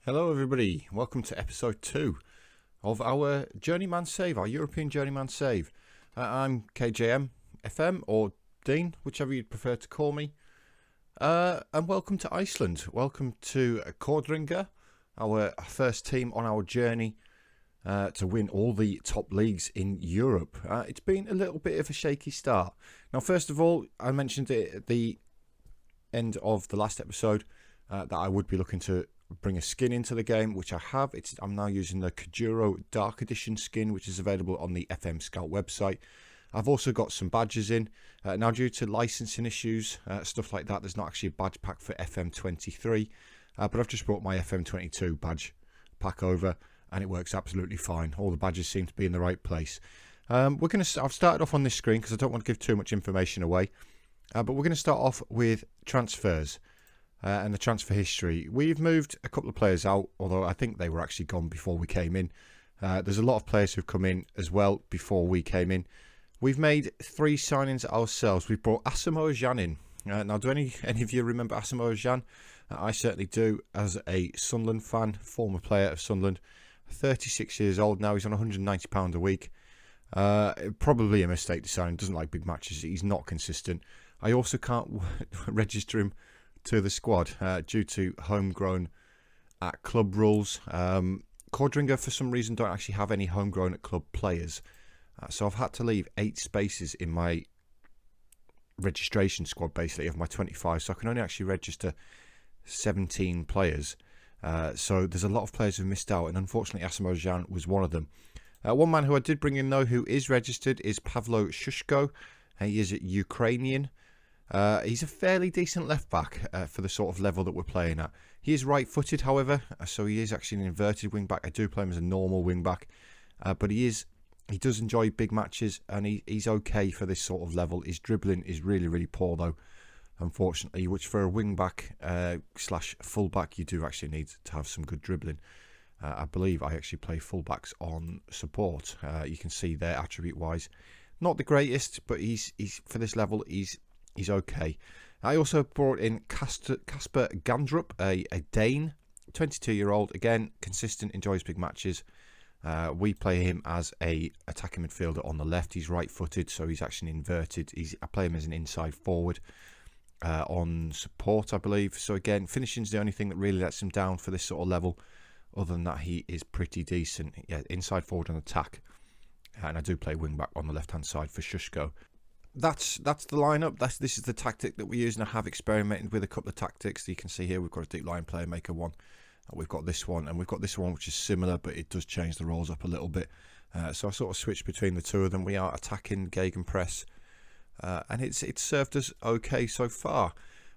Hello everybody, welcome to episode 2 of our Journeyman Save, our European Journeyman Save. I'm KJM FM, or Dean, whichever you'd prefer to call me. And welcome to Iceland, welcome to Kordrengir, our first team on our journey to win all the top leagues in Europe. It's been a little bit of a shaky start. Now, first of all, I mentioned it at the end of the last episode that I would be looking to bring a skin into the game, which I have. I'm now using the Kordrengir Dark Edition skin, which is available on the FM Scout website. I've also got some badges in. Now, due to licensing issues, stuff like that, there's not actually a badge pack for FM23, but I've just brought my FM22 badge pack over, and it works absolutely fine. All the badges seem to be in the right place. I've started off on this screen because I don't want to give too much information away, but we're going to start off with transfers. And the transfer history. We've moved a couple of players out, although I think they were actually gone before we came in. There's a lot of players who've come in as well before we came in. We've made 3 signings ourselves. We've brought Asamoah Gyan in. Now, do any of you remember Asamoah Gyan? I certainly do, as a Sunderland fan, former player of Sunderland. 36 years old now. He's on £190 a week. Probably a mistake to sign. Doesn't like big matches. He's not consistent. I also can't register him to the squad due to homegrown at club rules. Kordrengir, for some reason, don't actually have any homegrown at club players. So I've had to leave 8 spaces in my registration squad, basically, of my 25. So I can only actually register 17 players. So there's a lot of players who missed out, and unfortunately Asamoah Gyan was one of them. One man who I did bring in, though, who is registered is Pavlo Shushko. He is Ukrainian. He's a fairly decent left-back for the sort of level that we're playing at. He is right-footed, however, so he is actually an inverted wing-back. I do play him as a normal wing-back, but he does enjoy big matches, and he's okay for this sort of level. His dribbling is really, really poor, though, unfortunately, which for a wing-back slash full-back, you do actually need to have some good dribbling. I believe I actually play full-backs on support. You can see there, attribute-wise, not the greatest, but he's for this level, he's okay. I also brought in Kasper Gandrup, a Dane, 22-year-old. Again, consistent, enjoys big matches. We play him as a attacking midfielder on the left. He's right-footed, so he's actually inverted. I play him as an inside forward on support, I believe. So again, finishing's the only thing that really lets him down for this sort of level. Other than that, he is pretty decent. Yeah, inside forward on attack. And I do play wing-back on the left-hand side for Shushko. That's the lineup. This is the tactic that we use, and I have experimented with a couple of tactics. You can see here we've got a deep line player maker one. We've got this one, and we've got this one, which is similar, but it does change the roles up a little bit. So I sort of switched between the two of them. We are attacking gegenpress, and it's served us okay so far.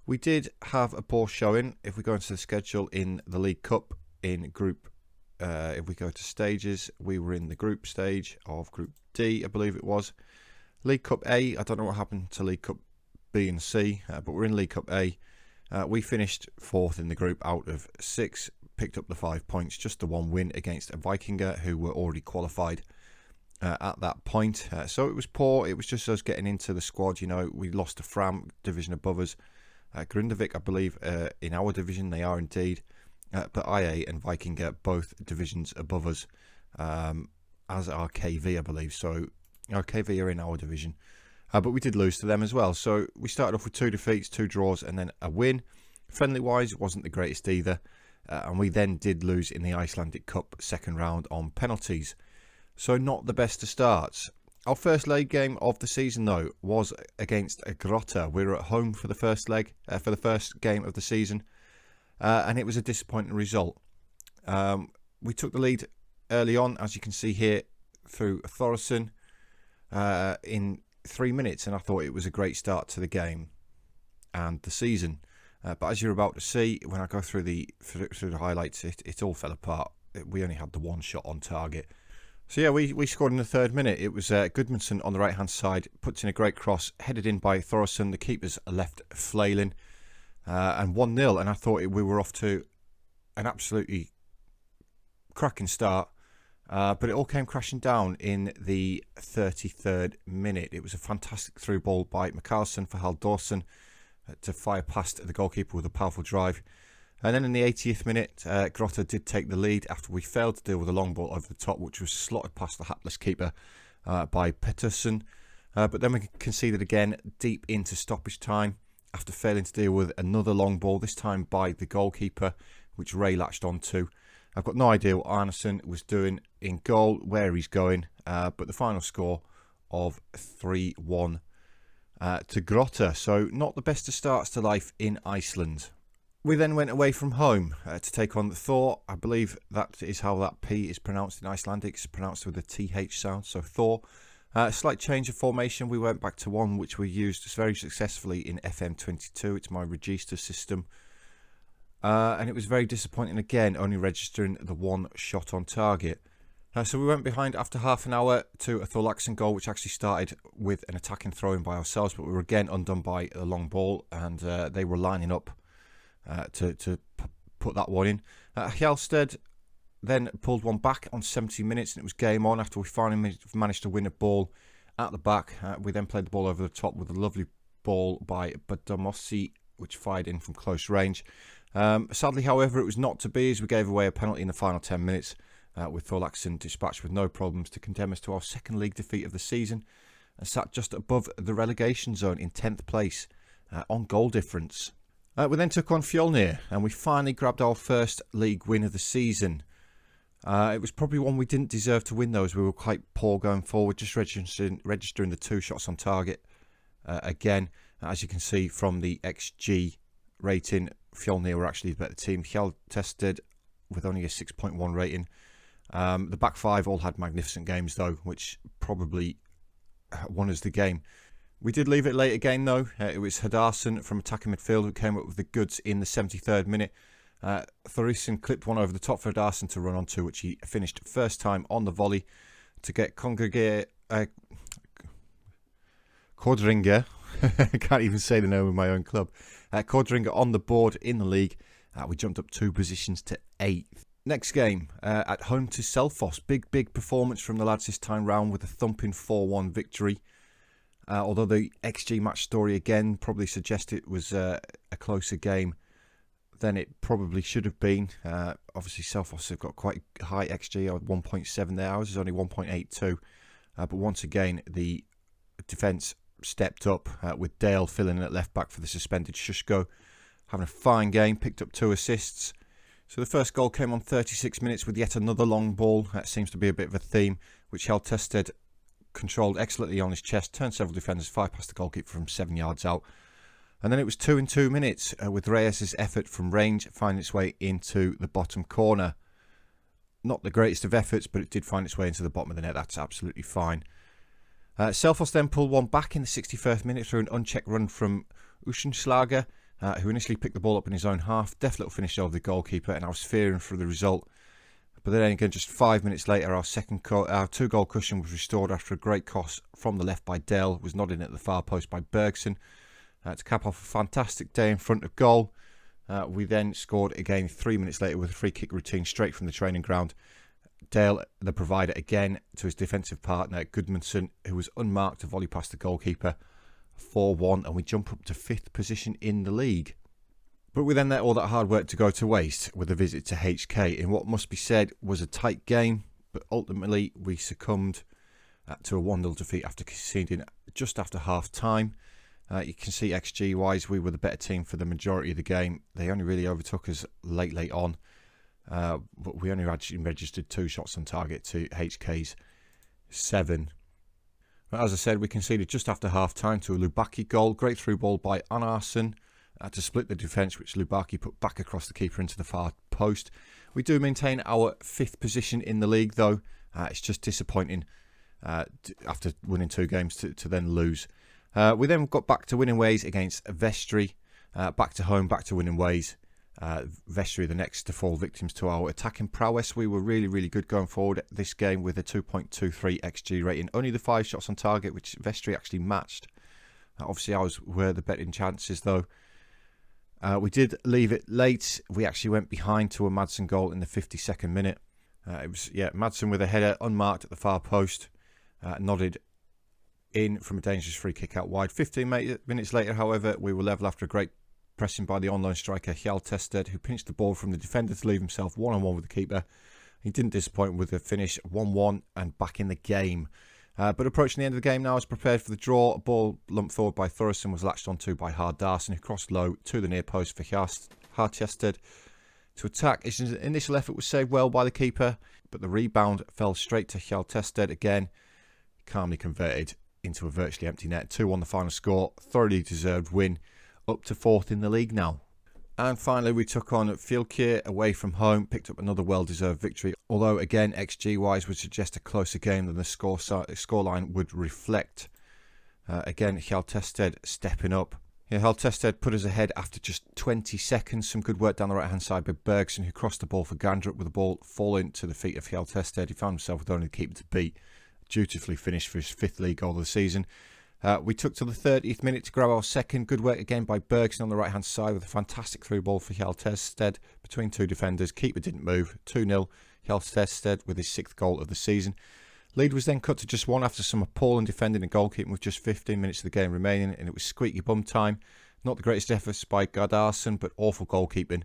We did have a poor showing. If we go into the schedule in the League Cup in Group, if we go to stages, we were in the group stage of Group D, I believe it was. League Cup A, I don't know what happened to League Cup B and C, but we're in League Cup A. We finished 4th in the group out of 6, picked up the 5 points, just the 1 win against a Vikinger who were already qualified at that point. So it was poor. It was just us getting into the squad. You know, we lost to Fram, division above us. Grundavik, I believe, in our division, they are indeed. But IA and Vikinger, both divisions above us, as are KV, I believe. So KV are in our division, but we did lose to them as well. So we started off with 2 defeats, 2 draws, and then a win. Friendly-wise, wasn't the greatest either, and we then did lose in the Icelandic Cup second round on penalties. So not the best of starts. Our first leg game of the season, though, was against Grotta. We were at home for the first leg, for the first game of the season, and it was a disappointing result. We took the lead early on, as you can see here, through Thorsson. In 3 minutes, and I thought it was a great start to the game and the season. But as you're about to see, when I go through the highlights, it all fell apart. We only had the 1 shot on target. So yeah, we scored in the 3rd minute. It was Gudmundsson on the right-hand side, puts in a great cross, headed in by Thorsson. The keeper's left flailing, and 1-0. And I thought we were off to an absolutely cracking start. But it all came crashing down in the 33rd minute. It was a fantastic through ball by Mikkelsen for Halldórsson to fire past the goalkeeper with a powerful drive. And then in the 80th minute, Grotta did take the lead after we failed to deal with a long ball over the top, which was slotted past the hapless keeper by Pettersson. But then we conceded again deep into stoppage time after failing to deal with another long ball, this time by the goalkeeper, which Ray latched onto. I've got no idea what Arneson was doing in goal, where he's going, but the final score of 3-1 to Grotta. So not the best of starts to life in Iceland. We then went away from home to take on Thor. I believe that is how that P is pronounced in Icelandic. It's pronounced with a TH sound, so Thor. A slight change of formation. We went back to one which we used very successfully in FM22. It's my register system. And it was very disappointing again, only registering the one shot on target. So we went behind after half an hour to a Thorlaxon goal, which actually started with an attacking throw-in by ourselves, but we were again undone by a long ball, and they were lining up to put that one in. Hjälsted then pulled one back on 70 minutes, and it was game on after we finally managed to win a ball at the back. We then played the ball over the top with a lovely ball by Badomossi, which fired in from close range. Sadly, however, it was not to be, as we gave away a penalty in the final 10 minutes, with Thorlaxon dispatched with no problems to condemn us to our second league defeat of the season, and sat just above the relegation zone in 10th place on goal difference. We then took on Fjolnir, and we finally grabbed our first league win of the season. It was probably one we didn't deserve to win, though, as we were quite poor going forward, just registering the 2 shots on target again. As you can see from the XG rating, Fjolnir were actually the better team. Hjälsted with only a 6.1 rating. The back 5 all had magnificent games, though, which probably won us the game. We did leave it late again, though. It was Hadarsson from attacking midfield who came up with the goods in the 73rd minute. Thorisson clipped one over the top for Hadarsson to run onto, which he finished first time on the volley to get Kordrengir. I can't even say the name of my own club. Kordrengir on the board in the league. We jumped up 2 positions to 8th. Next game, at home to Selfoss. Big performance from the lads this time round with a thumping 4-1 victory. Although the XG match story again probably suggested it was a closer game than it probably should have been. Obviously, Selfoss have got quite high XG, 1.7 there. Ours is only 1.82. But once again, the defence stepped up with Dale filling in at left back for the suspended Shushko. Having a fine game, picked up 2 assists. So the first goal came on 36 minutes with yet another long ball. That seems to be a bit of a theme, which Hjälsted controlled excellently on his chest, turned several defenders, 5 past the goalkeeper from 7 yards out. And then it was 2 in 2 minutes with Reyes' effort from range finding its way into the bottom corner. Not the greatest of efforts, but it did find its way into the bottom of the net. That's absolutely fine. Selfoss then pulled one back in the 61st minute through an unchecked run from Uschenschlager, who initially picked the ball up in his own half. Deft little finish over the goalkeeper, and I was fearing for the result. But then again, just 5 minutes later, our 2-goal cushion was restored after a great cross from the left by Dale, was nodded at the far post by Bergson. To cap off a fantastic day in front of goal. We then scored again 3 minutes later with a free kick routine straight from the training ground. Dale, the provider, again to his defensive partner, Gudmundsson, who was unmarked to volley past the goalkeeper. 4-1, and we jump up to 5th position in the league. But we then let all that hard work to go to waste with a visit to HK in what must be said was a tight game, but ultimately we succumbed to a 1-0 defeat after conceding just after half time. You can see XG wise we were the better team for the majority of the game. They only really overtook us late on, but we only actually registered 2 shots on target to HK's 7. But as I said, we conceded just after half time to a Lubaki goal. Great through ball by Arneson to split the defence, which Lubaki put back across the keeper into the far post. We do maintain our 5th position in the league, though. It's just disappointing after winning 2 games to then lose. We then got back to winning ways against Vestri. Back to home, back to winning ways. Vestri the next to fall victims to our attacking prowess. We were really good going forward at this game with a 2.23 XG rating. Only the 5 shots on target, which Vestri actually matched. Obviously, ours were the betting chances, though. We did leave it late. We actually went behind to a Madsen goal in the 52nd minute. It was Madsen with a header unmarked at the far post, nodded in from a dangerous free kick out wide. 15 minutes later, however, we were level after a great pressing by the on-loan striker Hjaltested, who pinched the ball from the defender to leave himself one-on-one with the keeper. He didn't disappoint with the finish, 1-1 and back in the game. But approaching the end of the game now, as prepared for the draw, a ball lumped forward by Thoresen was latched onto by Hardarson, who crossed low to the near post for Hjaltested to attack. His initial effort was saved well by the keeper, but the rebound fell straight to Hjaltested again, calmly converted into a virtually empty net. 2-1 the final score, thoroughly deserved win, up to 4th in the league now. And finally, we took on Fylkir away from home, picked up another well-deserved victory. Although, again, XG-wise would suggest a closer game than the scoreline would reflect. Again, Hjaltested stepping up. Yeah, Hjaltested put us ahead after just 20 seconds. Some good work down the right-hand side by Bergson, who crossed the ball for Gandrup with the ball falling to the feet of Hjaltested. He found himself with only the keeper to beat. Dutifully finished for his 5th league goal of the season. We took to the 30th minute to grab our second. Good work again by Bergson on the right-hand side with a fantastic through ball for Hjaltested between two defenders. Keeper didn't move. 2-0. Hjaltested with his 6th goal of the season. Lead was then cut to just 1 after some appalling defending and goalkeeping with just 15 minutes of the game remaining, and it was squeaky bum time. Not the greatest efforts by Gardarsson, but awful goalkeeping.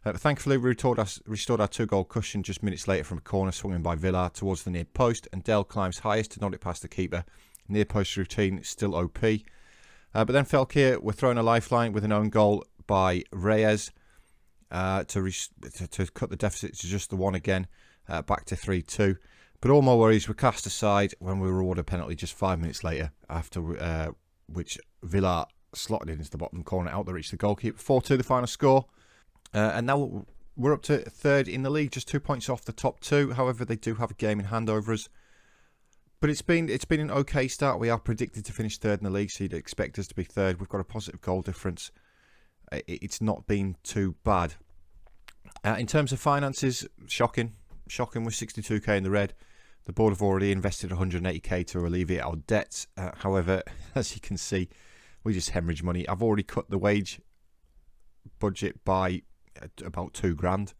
Thankfully, we restored our 2-goal cushion just minutes later from a corner swung in by Villar towards the near post, and Dell climbs highest to nod it past the keeper. Near post routine still OP. But then Fylkir were thrown a lifeline with an own goal by Reyes to cut the deficit to just the 1 again, back to 3-2. But all my worries were cast aside when we were awarded a penalty just 5 minutes later, after which Villar slotted it into the bottom corner out that reached the goalkeeper. 4-2 the final score. And now we're up to 3rd in the league, just 2 points off the top 2. However, they do have a game in hand over us. But it's been an okay start. We are predicted to finish 3rd in the league, so you'd expect us to be 3rd. We've got a positive goal difference. It's not been too bad. In terms of finances, shocking. Shocking with 62k in the red. The board have already invested 180k to alleviate our debts. However, as you can see, we just hemorrhage money. I've already cut the wage budget by about £2,000,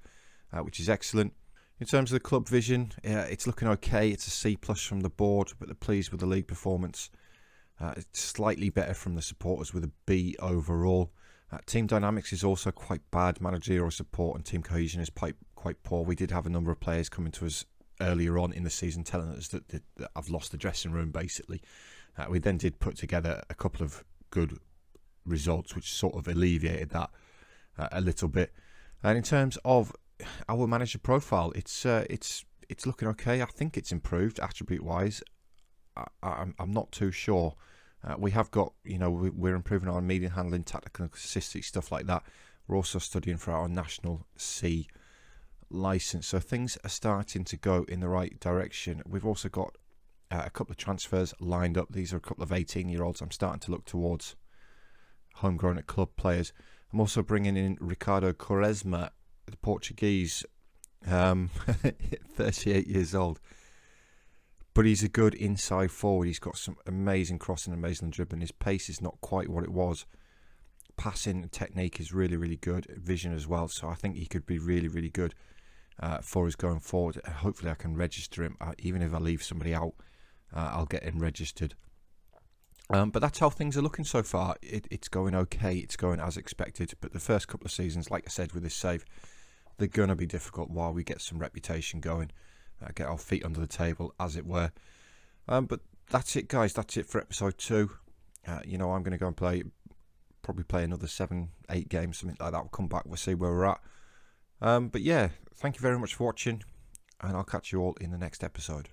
which is excellent. In terms of the club vision, it's looking okay. It's a C+ from the board, but they're pleased with the league performance. It's slightly better from the supporters with a B overall. Team dynamics is also quite bad. Managerial support and team cohesion is quite poor. We did have a number of players coming to us earlier on in the season telling us that I've lost the dressing room, basically. We then did put together a couple of good results, which sort of alleviated that a little bit. And in terms of our manager profile, it's looking okay. I think it's improved attribute wise. I'm not too sure. We have got, we're improving our media handling, tactical consistency, stuff like that. We're also studying for our national C license, so things are starting to go in the right direction. We've also got a couple of transfers lined up. These are a couple of 18-year-olds. I'm starting to look towards homegrown at club players. I'm also bringing in Ricardo Quaresma, the Portuguese, 38 years old, but he's a good inside forward. He's got some amazing crossing, amazing dribbling. His pace is not quite what it was. Passing technique is really, really good. Vision as well. So I think he could be really, really good for us going forward. Hopefully I can register him. Even if I leave somebody out, I'll get him registered. But that's how things are looking so far. It's going okay. It's going as expected. But the first couple of seasons, like I said, with this save, they're going to be difficult while we get some reputation going, get our feet under the table, as it were. But that's it, guys. That's it for episode 2. I'm going to go and probably play another 7-8 games, something like that. We'll come back. We'll see where we're at. But yeah, thank you very much for watching, and I'll catch you all in the next episode.